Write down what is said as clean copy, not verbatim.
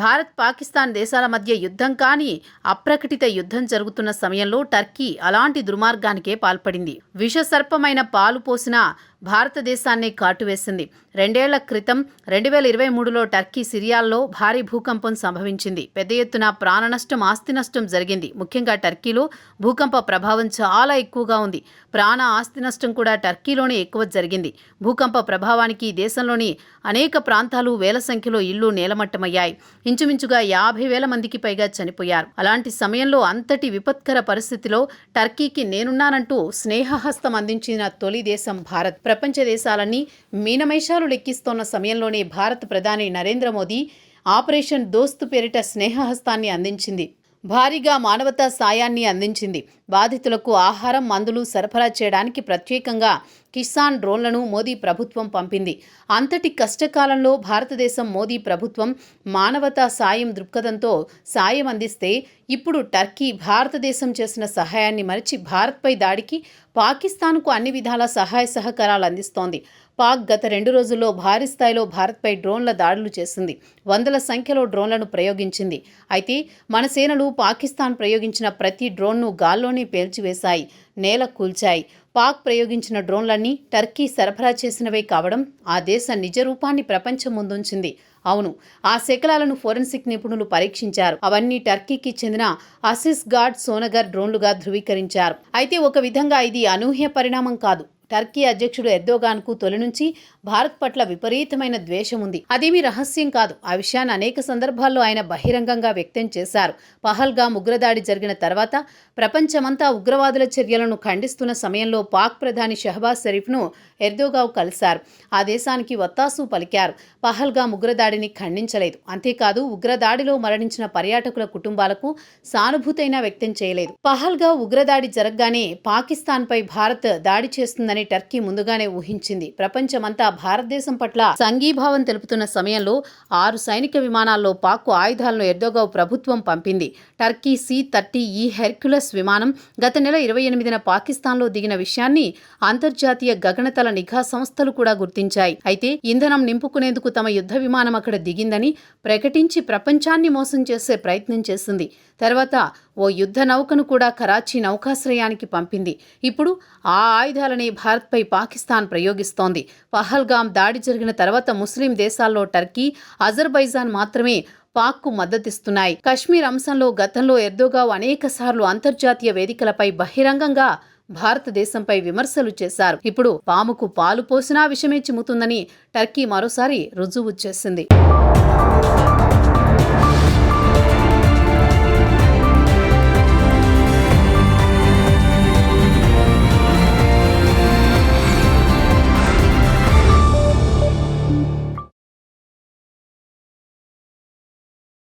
భారత్ పాకిస్తాన్ దేశాల మధ్య యుద్ధం కాని అప్రకటిత యుద్ధం జరుగుతున్న సమయంలో టర్కీ అలాంటి దుర్మార్గానికే పాల్పడింది. విషసర్పమైన పాలు పోసిన భారతదేశాన్ని కాటువేసింది. 2 ఏళ్ల క్రితం 2023లో టర్కీ సిరియాల్లో భారీ భూకంపం సంభవించింది. పెద్ద ఎత్తున ప్రాణనష్టం, ఆస్తి నష్టం జరిగింది. ముఖ్యంగా టర్కీలో భూకంప ప్రభావం చాలా ఎక్కువగా ఉంది. ప్రాణ ఆస్తి నష్టం కూడా టర్కీలోనే ఎక్కువ జరిగింది. భూకంప ప్రభావానికి దేశంలోని అనేక ప్రాంతాలు, వేల సంఖ్యలో ఇళ్లు నేలమట్టమయ్యాయి. ఇంచుమించుగా 50,000 మందికి పైగా చనిపోయారు. అలాంటి సమయంలో, అంతటి విపత్కర పరిస్థితిలో టర్కీకి నేనున్నానంటూ స్నేహహస్తం అందించిన తొలి దేశం భారత్. ప్రపంచ దేశాలన్నీ మీనమేషాలు లెక్కిస్తోన్న సమయంలోనే భారత ప్రధాని నరేంద్ర మోదీ ఆపరేషన్ దోస్త్ పేరిట స్నేహహస్తాన్ని అందించింది. భారీగా మానవతా సాయాన్ని అందించింది. బాధితులకు ఆహారం, మందులు సరఫరా చేయడానికి ప్రత్యేకంగా కిసాన్ డ్రోన్లను మోదీ ప్రభుత్వం పంపింది. అంతటి కష్టకాలంలో భారతదేశం, మోదీ ప్రభుత్వం మానవతా సాయం దృక్పథంతో సాయం అందిస్తే, ఇప్పుడు టర్కీ భారతదేశం చేసిన సహాయాన్ని మరిచి భారత్పై దాడికి పాకిస్తాన్కు అన్ని విధాల సహాయ సహకారాలు అందిస్తోంది. పాక్ గత 2 రోజుల్లో భారీ స్థాయిలో భారత్పై డ్రోన్ల దాడులు చేసింది. వందల సంఖ్యలో డ్రోన్లను ప్రయోగించింది. అయితే మన సేనలు పాకిస్తాన్ ప్రయోగించిన ప్రతి డ్రోన్ను గాల్లోనే పేల్చివేశాయి, నేల కూల్చాయి. పాక్ ప్రయోగించిన డ్రోన్లన్నీ టర్కీ సరఫరా చేసినవే కావడం ఆ దేశ నిజ రూపాన్ని ప్రపంచం ముందుంచింది. అవును, ఆ శకలాలను ఫోరెన్సిక్ నిపుణులు పరీక్షించారు. అవన్నీ టర్కీకి చెందిన అసిస్ గాడ్ సోనగర్ డ్రోన్లుగా ధృవీకరించారు. అయితే ఒక విధంగా ఇది అనూహ్య పరిణామం కాదు. టర్కీ అధ్యక్షుడు ఎర్దోగాన్కు తొలి నుంచి భారత్ పట్ల విపరీతమైన ద్వేషం ఉంది. అదేమీ రహస్యం కాదు. ఆ విషయాన్ని అనేక సందర్భాల్లో ఆయన బహిరంగంగా వ్యక్తం చేశారు. పహల్గామ్ ఉగ్రదాడి జరిగిన తర్వాత ప్రపంచమంతా ఉగ్రవాదుల చర్యలను ఖండిస్తున్న సమయంలో పాక్ ప్రధాని షహబాజ్ షరీఫ్ను ఎర్దోగాన్ కలిశారు. ఆ దేశానికి వత్తాసు పలికారు. పహల్గామ్ ఉగ్రదాడిని ఖండించలేదు. అంతేకాదు, ఉగ్రదాడిలో మరణించిన పర్యాటకుల కుటుంబాలకు సానుభూతైనా వ్యక్తం చేయలేదు. పహల్గామ్ ఉగ్రదాడి జరగగానే పాకిస్తాన్పై భారత్ దాడి చేస్తుందని టర్కీ ముందుగానే ఊహించింది. ప్రపంచమంతా భారతదేశం పట్ల సంఘీభావం తెలుపుతున్న సమయంలో 6 సైనిక విమానాల్లో పాక్ ఆయుధాలను ఎర్దోగాన్ ప్రభుత్వం పంపింది. టర్కీ C-30E హెర్క్యులస్ విమానం గత నెల 28న పాకిస్తాన్లో దిగిన విషయాన్ని అంతర్జాతీయ గగనతల నిఘా సంస్థలు కూడా గుర్తించాయి. అయితే ఇంధనం నింపుకునేందుకు తమ యుద్ధ విమానం అక్కడ దిగిందని ప్రకటించి ప్రపంచాన్ని మోసం చేసే ప్రయత్నం చేసింది. తర్వాత ఓ యుద్ధ నౌకను కూడా కరాచీ నౌకాశ్రయానికి పంపింది. ఇప్పుడు ఆ ఆయుధాలనే భారత్పై పాకిస్తాన్ ప్రయోగిస్తోంది. పహల్గామ్ దాడి జరిగిన తర్వాత ముస్లిం దేశాల్లో టర్కీ, అజర్బైజాన్ మాత్రమే పాక్కు మద్దతిస్తున్నాయి. కశ్మీర్ అంశంలో గతంలో ఎర్దోగాన్ అనేకసార్లు అంతర్జాతీయ వేదికలపై బహిరంగంగా భారతదేశంపై విమర్శలు చేశారు. ఇప్పుడు పాముకు పాలు పోసినా విషమే చిమ్ముతుందని టర్కీ మరోసారి రుజువు చేసింది.